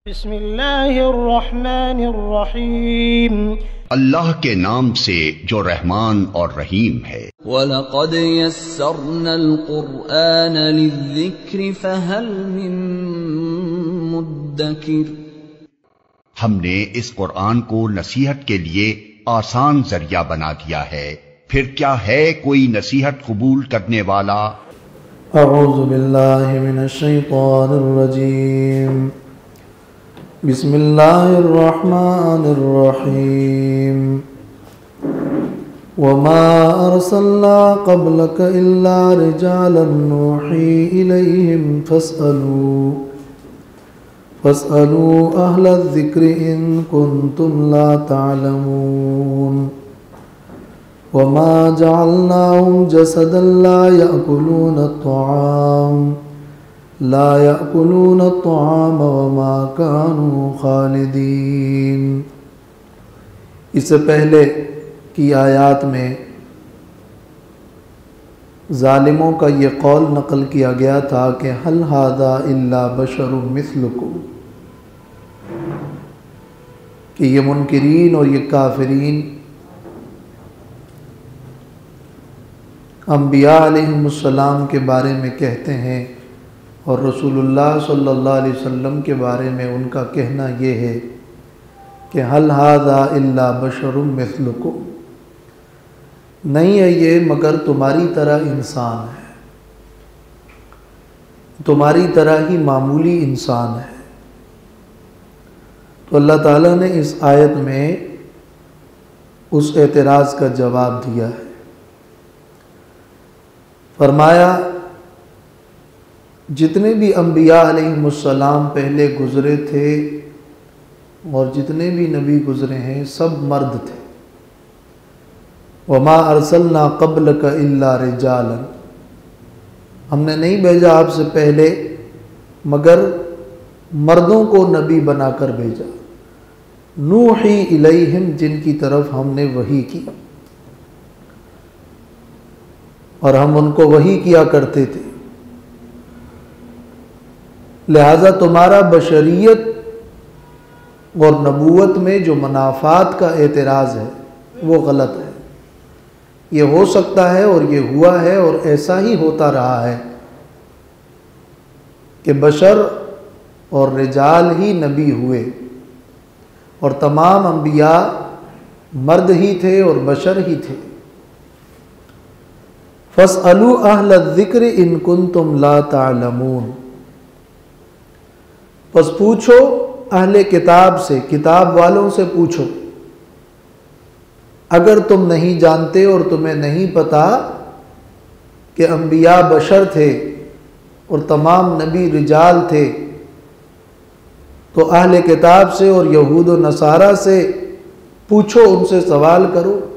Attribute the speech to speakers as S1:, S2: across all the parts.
S1: बिस्मिल्लाहिर्रहमानिर्रहीम।
S2: अल्लाह के नाम से जो रहमान और रहीम है।
S3: वलक़द यस्सरनल क़ुरआन लिज़्ज़िक्रि फ़हल मिन मुद्दकिर।
S2: हमने इस कुरान को नसीहत के लिए आसान जरिया बना दिया है, फिर क्या है कोई नसीहत कबूल करने वाला।
S4: अऊज़ु बिल्लाहि मिनश शैतानिर रजीम। बिस्मिल्लाहिर्रहमानिर्रहीम। वमा अर्सलना क़ब्लक इल्ला रिजालन नूही इलैहिम फस्अलू अहलज़्ज़िक्रि इन कुन्तुम ला तअलमून। वमा जअलनाहुम जसदन ला यअकुलून अत्तआम वमा कानू खालिदीन। इससे पहले की आयात में जालिमों का ये कौल नकल किया गया था कि हल हादा इल्ला बशरुम मिस्लुकुम, कि ये मुनकिरीन और ये काफिरीन अंबिया अलैहिमुस्सलाम के बारे में कहते हैं और रसूलुल्लाह सल्लल्लाहु अलैहि वसल्लम के बारे में उनका कहना ये है कि हल हादा इल्ला बशरुम मिस्लुकुम, नहीं है ये मगर तुम्हारी तरह इंसान है, तुम्हारी तरह ही मामूली इंसान है। तो अल्लाह ताला ने इस आयत में उस एतराज़ का जवाब दिया है। फरमाया जितने भी अंबिया अलैहिमुस्सलाम पहले गुज़रे थे और जितने भी नबी गुज़रे हैं सब मर्द थे। वमा अरसलना क़ब्लक इल्ला रिजालन, हमने नहीं भेजा आपसे पहले मगर मर्दों को नबी बनाकर भेजा। नूही इलैहिम, जिनकी तरफ हमने वही की और हम उनको वही किया करते थे। लिहाजा तुम्हारा बशरियत और नबूवत में जो मनाफात का एतराज़ है वो गलत है। ये हो सकता है और ये हुआ है और ऐसा ही होता रहा है कि बशर और रिजाल ही नबी हुए और तमाम अंबिया मर्द ही थे और बशर ही थे। फस्अलू अहलज़्ज़िक्रि इन कुन्तुम ला तअलमून, बस पूछो अहले किताब से, किताब वालों से पूछो अगर तुम नहीं जानते और तुम्हें नहीं पता कि अंबिया बशर थे और तमाम नबी रिजाल थे, तो अहले किताब से और यहूद व नसारा से पूछो, उनसे सवाल करो।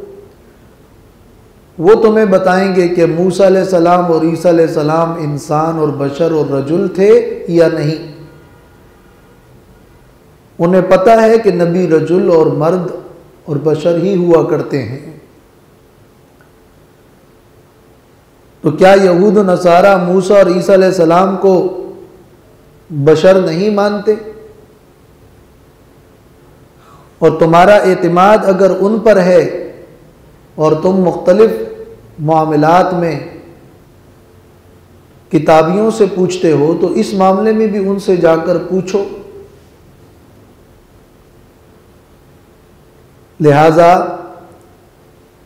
S4: वो तुम्हें बताएंगे कि मूसा अलैहिस्सलाम और ईसा अलैहिस्सलाम इंसान और बशर और रजुल थे या नहीं। उन्हें पता है कि नबी रजुल और मर्द और बशर ही हुआ करते हैं। तो क्या यहूद व नसारा मूसा और ईसा अलैहिस्सलाम को बशर नहीं मानते? और तुम्हारा एतिमाद अगर उन पर है और तुम मुख्तलिफ मामलात में किताबियों से पूछते हो तो इस मामले में भी उनसे जाकर पूछो। लिहाजा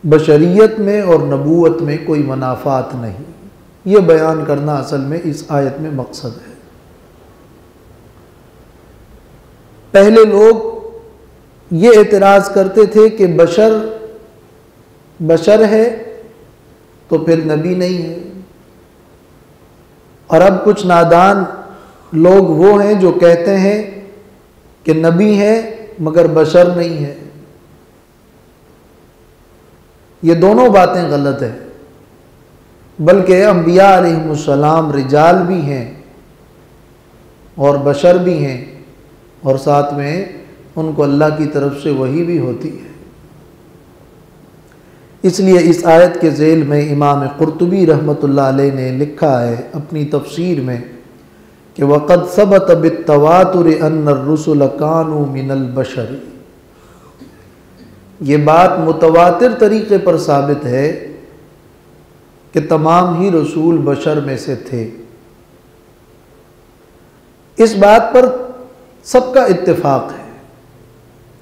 S4: बशरियत में और नबूवत में कोई मनाफात नहीं, ये बयान करना असल में इस आयत में मकसद है। पहले लोग ये एतराज़ करते थे कि बशर है तो फिर नबी नहीं है, और अब कुछ नादान लोग वो हैं जो कहते हैं कि नबी है मगर बशर नहीं है। ये दोनों बातें गलत है, बल्कि अंबिया अलैहिमुस्सलाम रिजाल भी हैं और बशर भी हैं और साथ में उनको अल्लाह की तरफ से वही भी होती है। इसलिए इस आयत के ज़ेल में इमाम कुर्तुबी रहमतुल्लाह अलैह ने लिखा है अपनी तफसीर में कि वक़द सबत बित्तवातुर अन्न रुसुल कानू मिनल बशर, ये बात मुतवातिर तरीके पर साबित है कि तमाम ही रसूल बशर में से थे। इस बात पर सबका इत्तिफाक है,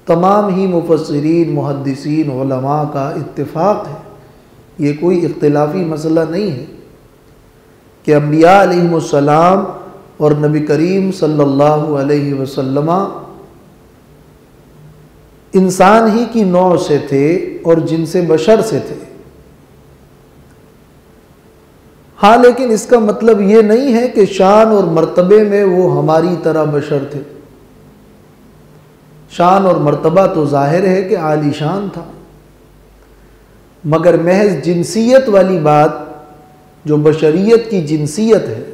S4: तमाम ही मुफस्सिरीन मुहद्दिसीन उलमा का इत्तिफाक है, ये कोई इख्तिलाफी मसला नहीं है कि अंबिया अलैहिमुस्सलाम और नबी करीम सल्लल्लाहु अलैहि वसल्लम इंसान ही की नौ से थे और जिनसे बशर से थे। हाँ, लेकिन इसका मतलब ये नहीं है कि शान और मर्तबे में वो हमारी तरह बशर थे। शान और मर्तबा तो जाहिर है कि आली शान था, मगर महज जिनसियत वाली बात जो बशरियत की जिनसियत है,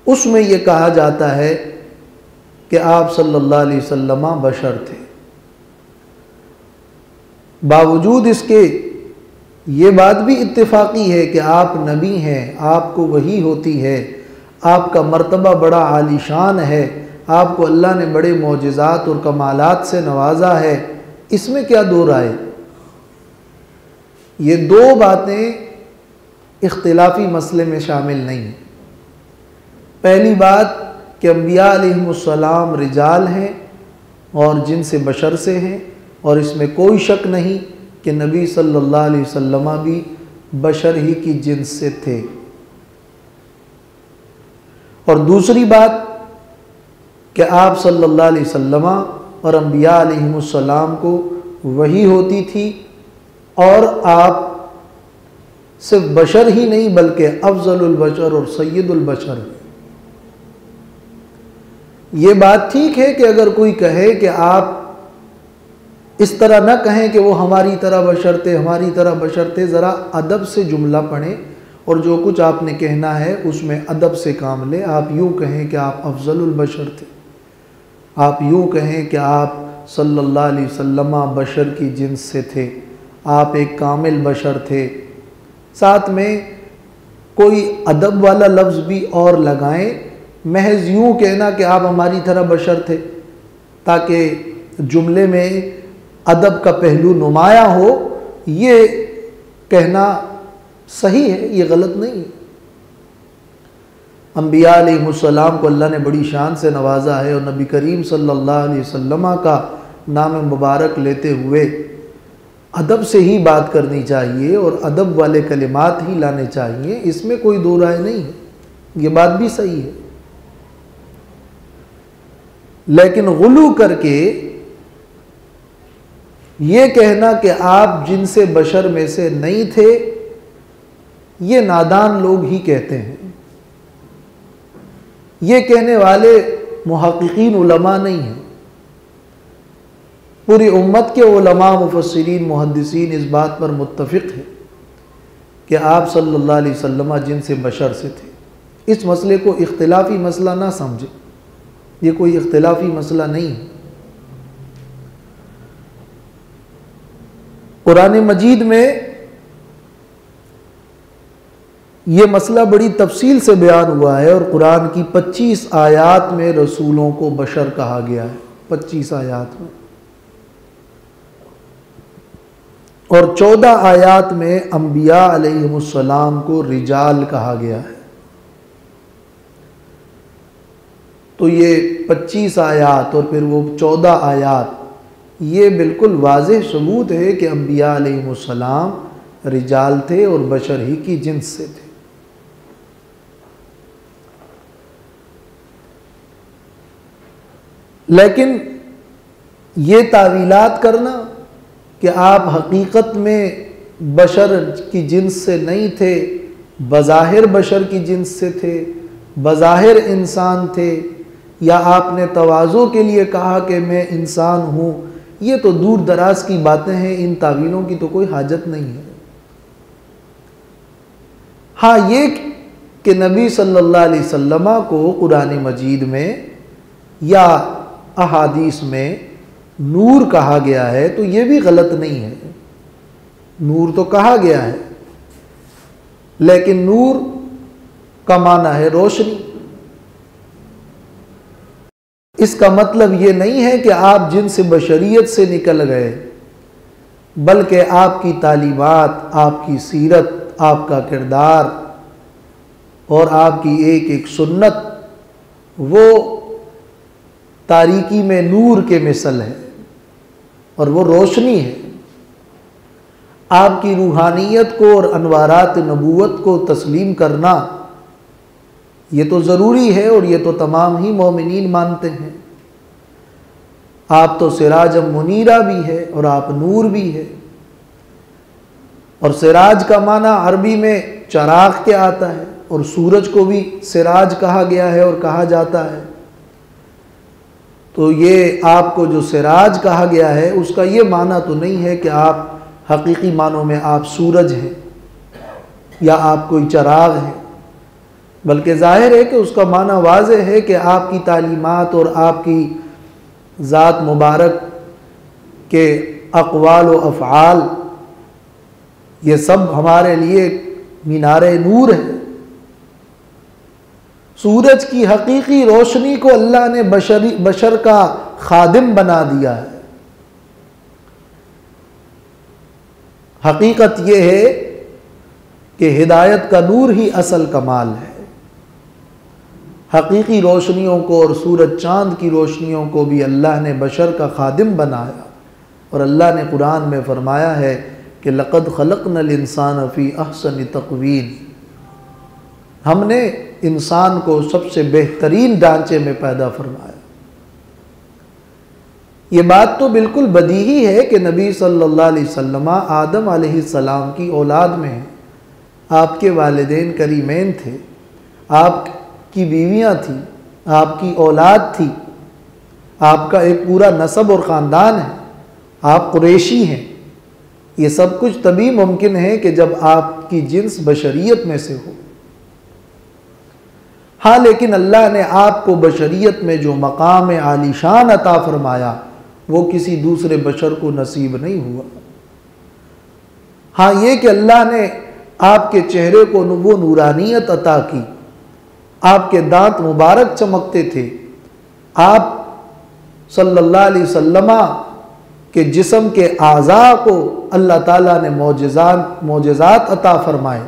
S4: उसमें यह कहा जाता है कि आप सल्लल्लाहु अलैहि वसल्लम बशर थे। बावजूद इसके ये बात भी इत्तिफाकी है कि आप नबी हैं, आपको वही होती है, आपका मर्तबा बड़ा आलीशान है, आपको अल्लाह ने बड़े मौजिज़ात और कमालात से नवाजा है। इसमें क्या दो राय? ये दो बातें इख्तिलाफी मसले में शामिल नहीं हैं। पहली बात कि अंबिया अलैहिमुस्सलाम रिजाल हैं और जिनसे बशर से हैं, और इसमें कोई शक नहीं कि नबी सल्लल्लाहु अलैहि वसल्लम भी बशर ही की जिन्स से थे। और दूसरी बात कि आप सल्लल्लाहु अलैहि वसल्लम और अंबिया अलैहिमुस्सलाम को वही होती थी, और आप सिर्फ बशर ही नहीं बल्कि अफजलुल बशर और सय्यदुल बशर। ये बात ठीक है कि अगर कोई कहे कि आप इस तरह न कहें कि वो हमारी तरह बशर थे, हमारी तरह बशर थे, ज़रा अदब से जुमला पढ़ें और जो कुछ आपने कहना है उसमें अदब से काम लें। आप यूँ कहें कि आप अफजलुल बशर थे, आप यूँ कहें कि आप सल्लल्लाहु अलैहि वसल्लम बशर की जिन्स से थे, आप एक कामिल बशर थे। साथ में कोई अदब वाला लफ्ज़ भी और लगाएं, महज यूँ कहना कि आप हमारी तरह बशर थे ताकि जुमले में अदब का पहलू नुमाया हो, ये कहना सही है, ये गलत नहीं है। अंबिया अलैहिमुस्सलाम को अल्लाह ने बड़ी शान से नवाजा है, और नबी करीम सल्लल्लाहु अलैहि वसल्लम का नाम मुबारक लेते हुए अदब से ही बात करनी चाहिए और अदब वाले कलिमात ही लाने चाहिए, इसमें कोई दो राय नहीं है, ये बात भी सही है। लेकिन गुलू करके ये कहना कि आप जिनसे बशर में से नहीं थे, ये नादान लोग ही कहते हैं। ये कहने वाले मुहक्किकीन उलमा नहीं हैं। पूरी उम्मत के उलमा मुफस्सिरीन मुहद्दिसीन इस बात पर मुत्तफिक है कि आप सल्लल्लाहु अलैहि वसल्लम जिनसे बशर से थे। इस मसले को इख्तिलाफी मसला ना समझे, ये कोई इख्तिलाफी मसला नहीं है। कुरान मजीद में ये मसला बड़ी तफसील से बयान हुआ है, और कुरान की 25 आयात में रसूलों को बशर कहा गया है, 25 आयात में, और 14 आयात में अंबिया अलैहिमुस्सलाम को रिजाल कहा गया है। तो ये 25 आयात और फिर वो 14 आयात, ये बिल्कुल वाज़ेह सबूत है कि अंबिया अलैहिमुस्सलाम रिजाल थे और बशर ही की जिन्स से थे। लेकिन ये तावीलात करना कि आप हकीकत में बशर की जिन्स से नहीं थे, बज़ाहिर बशर की जिन्स से थे, बज़ाहिर इंसान थे, या आपने तवाज़ो के लिए कहा कि मैं इंसान हूँ, ये तो दूर दराज की बातें हैं, इन तावीलों की तो कोई हाजत नहीं है। हाँ, ये कि नबी सल्लल्लाहु अलैहि वसल्लम को कुरान मजीद में या अहादीस में नूर कहा गया है, तो ये भी गलत नहीं है। नूर तो कहा गया है, लेकिन नूर का माना है रोशनी, इसका मतलब ये नहीं है कि आप जिनस बशरियत से निकल गए, बल्कि आपकी तालीमात, आपकी सीरत, आपका किरदार और आपकी एक एक सुन्नत वो तारीकी में नूर के मिसल है और वो रोशनी है। आपकी रूहानियत को और अनवारात नबूवत को तस्लीम करना ये तो ज़रूरी है और ये तो तमाम ही मोमिनीन मानते हैं। आप तो सिराज मुनीरा भी है और आप नूर भी है। और सिराज का माना अरबी में चराग के आता है और सूरज को भी सिराज कहा गया है और कहा जाता है। तो ये आपको जो सिराज कहा गया है उसका ये माना तो नहीं है कि आप हकीकी मानों में आप सूरज हैं या आप कोई चराग हैं, बल्कि ज़ाहिर है कि उसका माना वाज़ेह है कि आपकी तालीमात और आपकी ज़ात मुबारक के अक़वाल व अफ़आल ये सब हमारे लिए मीनारे नूर है। सूरज की हकीकी रोशनी को अल्लाह ने बशर का खादिम बना दिया है। हकीकत यह है कि हिदायत का नूर ही असल कमाल है। हकीकी रोशनियों को और सूरज चाँद की रोशनियों को भी अल्लाह ने बशर का खादिम बनाया। और अल्लाह ने कुरान में फरमाया है कि लक़द ख़लक़नल इंसान फ़ी अहसन तक़वीम, हमने इंसान को सबसे बेहतरीन ढांचे में पैदा फरमाया। ये बात तो बिल्कुल बदीही है कि नबी सल्लल्लाहु अलैहि वसल्लम आदम अलैहिस्सलाम की औलाद में हैं। आपके वालिदैन करीमैन थे, आपकी बीवियां थी, आपकी औलाद थी, आपका एक पूरा नस्ब और ख़ानदान है, आप कुरैशी हैं। ये सब कुछ तभी मुमकिन है कि जब आपकी जिन्स बशरियत में से हो। हाँ, लेकिन अल्लाह ने आपको बशरियत में जो मकाम आलीशान अता फरमाया वो किसी दूसरे बशर को नसीब नहीं हुआ। हाँ, ये कि अल्लाह ने आपके चेहरे को वो नूरानियत अता की, आपके दांत मुबारक चमकते थे, आप सल्लल्लाहु अलैहि वसल्लम के जिस्म के आज़ा को अल्लाह ताला ने मोजज़ात अता फरमाए,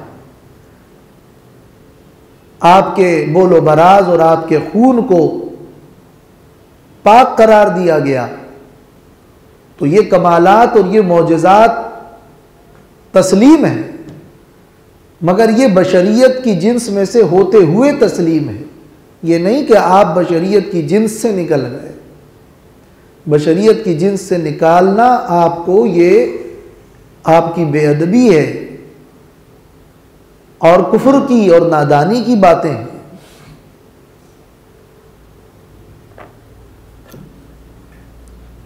S4: आपके बोलो बराज और आपके खून को पाक करार दिया गया। तो ये कमालात और ये मोजज़ात तस्लीम है, मगर ये बशरियत की जिन्स में से होते हुए तस्लीम है। ये नहीं कि आप बशरियत की जिन्स से निकल गए। बशरियत की जिन्स से निकालना आपको ये आपकी बेअदबी है और कुफ्र की और नादानी की बातें हैं।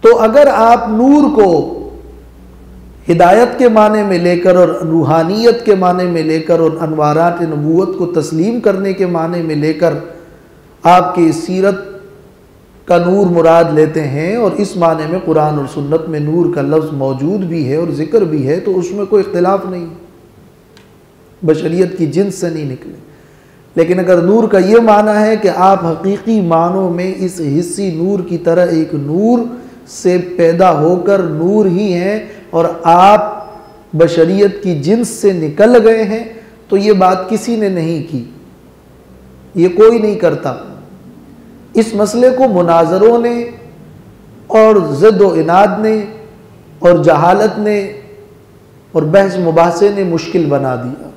S4: तो अगर आप नूर को हिदायत के माने में लेकर और रूहानियत के माने में लेकर और अनवारात नबूवत को तस्लीम करने के माने में लेकर आपकी सीरत का नूर मुराद लेते हैं और इस माने में कुरान और सुन्नत में नूर का लफ्ज़ मौजूद भी है और ज़िक्र भी है, तो उसमें कोई इख्तिलाफ़ नहीं, बशरियत की जिन्स से नहीं निकले। लेकिन अगर नूर का ये माना है कि आप हकीकी मानों में इस हिस्सी नूर की तरह एक नूर से पैदा होकर नूर ही हैं और आप बशरियत की जिन्स से निकल गए हैं, तो ये बात किसी ने नहीं की, ये कोई नहीं करता। इस मसले को मुनाजरों ने और ज़िद व इनाद ने और जहालत ने और बहस मुबासे ने मुश्किल बना दिया,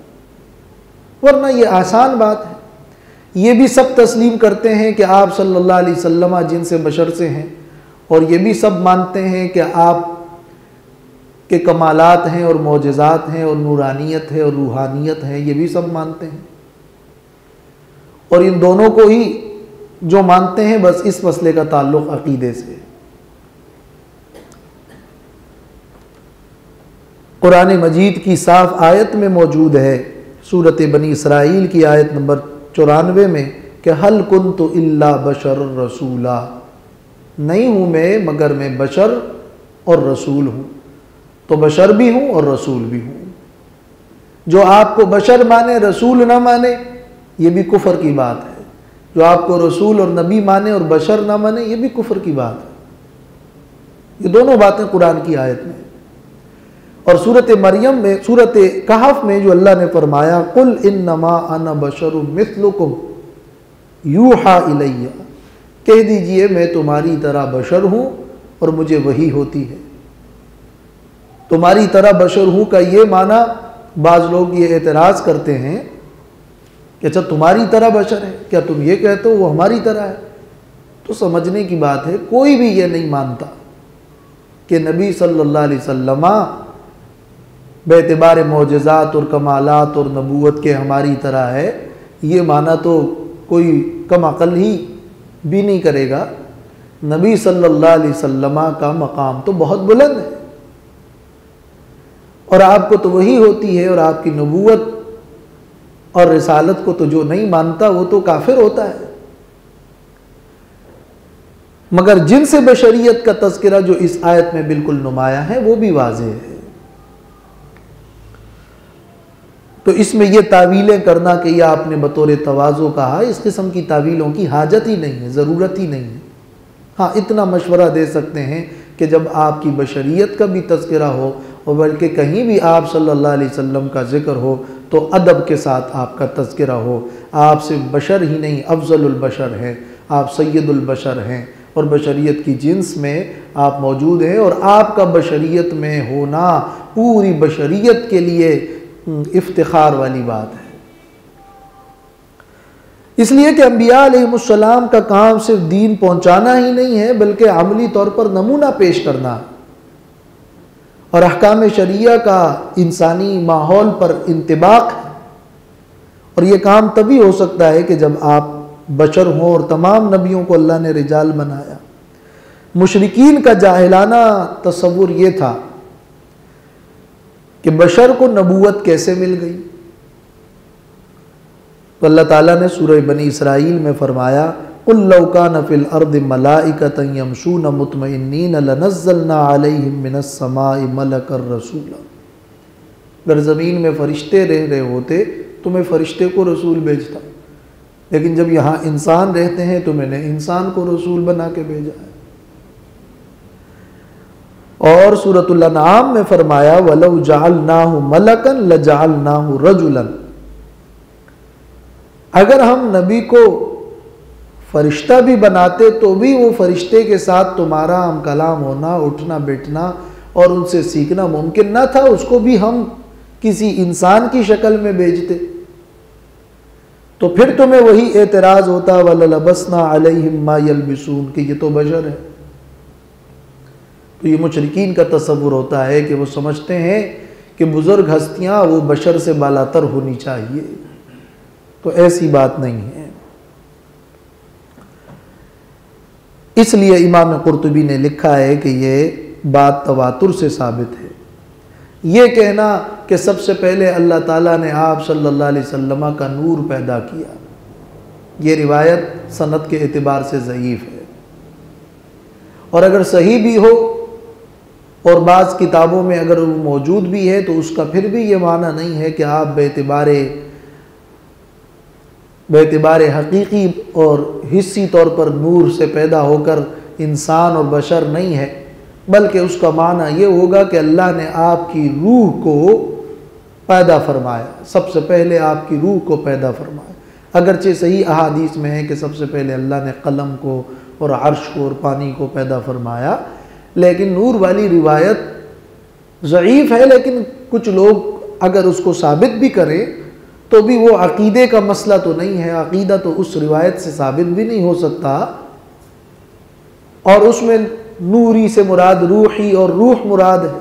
S4: वरना ये आसान बात है। ये भी सब तस्लीम करते हैं कि आप सल्लल्लाहु अलैहि वसल्लम जिनसे बशर से हैं और ये भी सब मानते हैं कि आप के कमालात हैं और मोजज़ात हैं और नूरानियत है और रूहानियत है, ये भी सब मानते हैं। और इन दोनों को ही जो मानते हैं बस इस मसले का ताल्लुक़ अक़ीदे से। कुरान मजीद की साफ आयत में मौजूद है, सूरत बनी इसराइल की आयत नंबर 94 में, कि हल कुन्तु इल्ला बशर रसूला, नहीं हूँ मैं मगर मैं बशर और रसूल हूँ। तो बशर भी हूँ और रसूल भी हूँ। जो आपको बशर माने रसूल ना माने, ये भी कुफ्र की बात है। जो आपको रसूल और नबी माने और बशर ना माने, ये भी कुफ्र की बात है। ये दोनों बातें कुरान की आयत में। और सूरत मरियम में, सूरत कहफ में जो अल्लाह ने फरमाया, कुल इन्नमा अना बशरुम मिस्लुकुम यूहा इलैया, कह दीजिए मैं तुम्हारी तरह बशर हूँ और मुझे वही होती है। तुम्हारी तरह बशर हूँ का ये माना, बाज़ लोग ये एतराज़ करते हैं कि अच्छा तुम्हारी तरह बशर है, क्या तुम ये कहते हो वो हमारी तरह है? तो समझने की बात है, कोई भी ये नहीं मानता कि नबी सल्लल्लाहु अलैहि वसल्लम बेतबार मोजज़ात और कमालात और नबूवत के हमारी तरह है, ये माना तो कोई कम अक़ल ही भी नहीं करेगा। नबी सल्लल्लाहु अलैहि वसल्लम का मकाम तो बहुत बुलंद है और आपको तो वही होती है, और आपकी नबूवत और रिसालत को तो जो नहीं मानता वो तो काफिर होता है। मगर जिनसे बशरियत का तज़किरा जो इस आयत में बिल्कुल नुमाया है वो भी वाज़ेह है। तो इसमें यह तावीलें करना कि यह आपने बतौर तवाज़ो कहा, इस किस्म की तावीलों की हाजत ही नहीं है, ज़रूरत ही नहीं है। हाँ, इतना मशवरा दे सकते हैं कि जब आपकी बशरियत का भी तज़किरा हो और बल्कि कहीं भी आप सल्लल्लाहु अलैहि वसल्लम का ज़िक्र हो तो अदब के साथ आपका तज़किरा हो। आप सिर्फ बशर ही नहीं, अफ़ज़लुल बशर हैं, आप सैयदुल बशर हैं और बशरियत की जिन्स में आप मौजूद हैं, और आपका बशरियत में होना पूरी बशरियत के लिए इफ्तिखार वाली बात है। इसलिए कि अंबिया अलैहिमुस्सलाम का काम सिर्फ दीन पहुंचाना ही नहीं है, बल्कि अमली तौर पर नमूना पेश करना और अहकाम शरिया का इंसानी माहौल पर इंतिबाक है। और ये काम तभी हो सकता है कि जब आप बशर हों, और तमाम नबियों को अल्लाह ने रिजाल बनाया। मुशरिकीन का जाहिलाना तसव्वुर ये था कि बशर को नबूवत कैसे मिल गई। तो अल्लाह ताला ने सूरह बनी इसराइल में फरमाया, कुल लौ कान फिल अर्दि मलाइकतन यमशून मुतमइन्नीन लनज़्ज़लना अलैहिम मिनस समाइ मलकर रसूला। अगर ज़मीन में फ़रिश्ते रह रहे होते तो मैं फ़रिश्ते को रसूल भेजता, लेकिन जब यहाँ इंसान रहते हैं तो मैंने इंसान को रसूल बना के भेजा है। और सूरतुल अनआम में फरमाया, वलौ जअलनाहु मलकन लजअलनाहु रजुलन, अगर हम नबी को फरिश्ता भी बनाते तो भी वो फरिश्ते के साथ तुम्हारा हम कलाम होना, उठना बैठना और उनसे सीखना मुमकिन ना था। उसको भी हम किसी इंसान की शक्ल में भेजते तो फिर तुम्हें वही एतराज़ होता, वललबसना अलैहिम मा यल्बिसून, कि ये तो बशर है। तो ये मुशरिकीन का तसव्वुर होता है कि वो समझते हैं कि बुज़ुर्ग हस्तियाँ वो बशर से बालातर होनी चाहिए, तो ऐसी बात नहीं है। इसलिए इमाम कुर्तुबी ने लिखा है कि ये बात तवातुर से साबित है। ये कहना कि सबसे पहले अल्लाह ताला ने आप सल्लल्लाहु अलैहि वसल्लम का नूर पैदा किया, ये रिवायत सनद के एतबार से ज़ईफ़ है। और अगर सही भी हो और बाज़ किताबों में अगर वो मौजूद भी है तो उसका फिर भी ये माना नहीं है कि आप बेतिबारे हकीकी और हिस्सी तौर पर नूर से पैदा होकर इंसान और बशर नहीं है, बल्कि उसका माना ये होगा कि अल्लाह ने आपकी रूह को पैदा फरमाया, सबसे पहले आपकी रूह को पैदा फरमाया। अगरचे सही अहादीस में है कि सबसे पहले अल्लाह ने कलम को और अर्श को और पानी को पैदा फरमाया, लेकिन नूर वाली रिवायत ज़ईफ़ है। लेकिन कुछ लोग अगर उसको साबित भी करें तो भी वो अकीदे का मसला तो नहीं है, अकीदा तो उस रिवायत से साबित भी नहीं हो सकता। और उसमें नूरी से मुराद रूही और रूह मुराद है।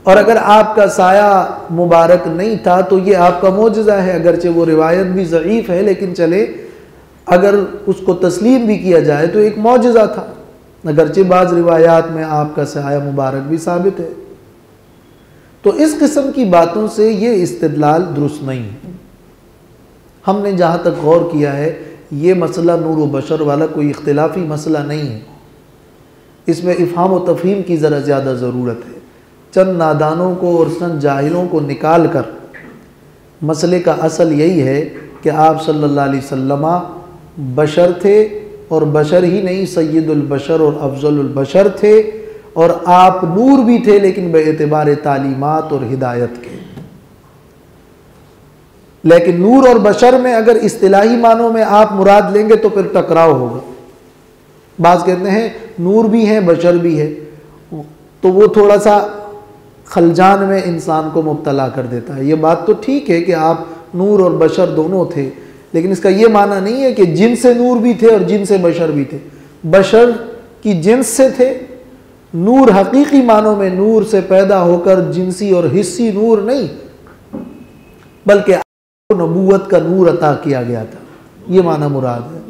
S4: और अगर आपका साया मुबारक नहीं था तो ये आपका मोजज़ा है, अगरचे वो रिवायत भी ज़ईफ़ है, लेकिन चले अगर उसको तस्लीम भी किया जाए तो एक मोजज़ा था, अगरचे बाज़ रिवायात में आपका साया मुबारक भी साबित है। तो इस किस्म की बातों से ये इस्तिदलाल दुरुस्त नहीं है। हमने जहाँ तक गौर किया है ये मसला नूर व बशर वाला कोई इख्तिलाफ़ी मसला नहीं है, इसमें इफ़हाम व तफ़हीम की ज़रा ज़्यादा ज़रूरत है। चंद नादानों को और चंद जाहिलों को निकाल कर मसले का असल यही है कि आप सल्लल्लाहु अलैहि वसल्लम बशर थे, और बशर ही नहीं सय्यदुल बशर और अफजलुल बशर थे, और आप नूर भी थे लेकिन बेएतबार तालीमात और हिदायत के। लेकिन नूर और बशर में अगर इस्तिलाही मानों में आप मुराद लेंगे तो फिर टकराव होगा। बाज़ कहते हैं नूर भी है बशर भी है, तो वो थोड़ा सा खलजान में इंसान को मुब्तला कर देता है। ये बात तो ठीक है कि आप नूर और बशर दोनों थे, लेकिन इसका ये माना नहीं है कि जिन से नूर भी थे और जिन से बशर भी थे। बशर की जिन्स से थे, नूर हकीकी मानों में नूर से पैदा होकर जिनसी और हिस्सी नूर नहीं, बल्कि नबूवत का नूर अता किया गया था, ये माना मुराद है।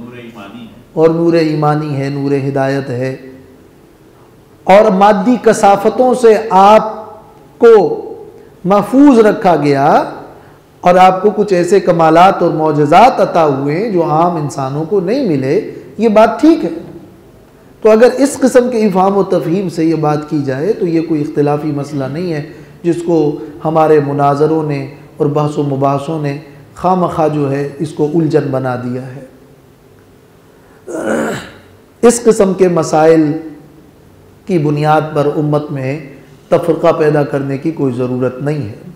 S4: और नूर ईमानी है, नूर हिदायत है, और मादी कसाफतों से आपको महफूज रखा गया, और आपको कुछ ऐसे कमालात और मौजज़ात अता हुए जो आम इंसानों को नहीं मिले। ये बात ठीक है। तो अगर इस किस्म के इफ़हाम व तफ़हीम से ये बात की जाए तो ये कोई इख्तिलाफ़ी मसला नहीं है जिसको हमारे मुनाज़रों ने और बहस व मुबाहसों ने खामखा जो है इसको उलझन बना दिया है। इस किस्म के मसाइल की बुनियाद पर उम्मत में तफ़रीक़ा पैदा करने की कोई ज़रूरत नहीं है।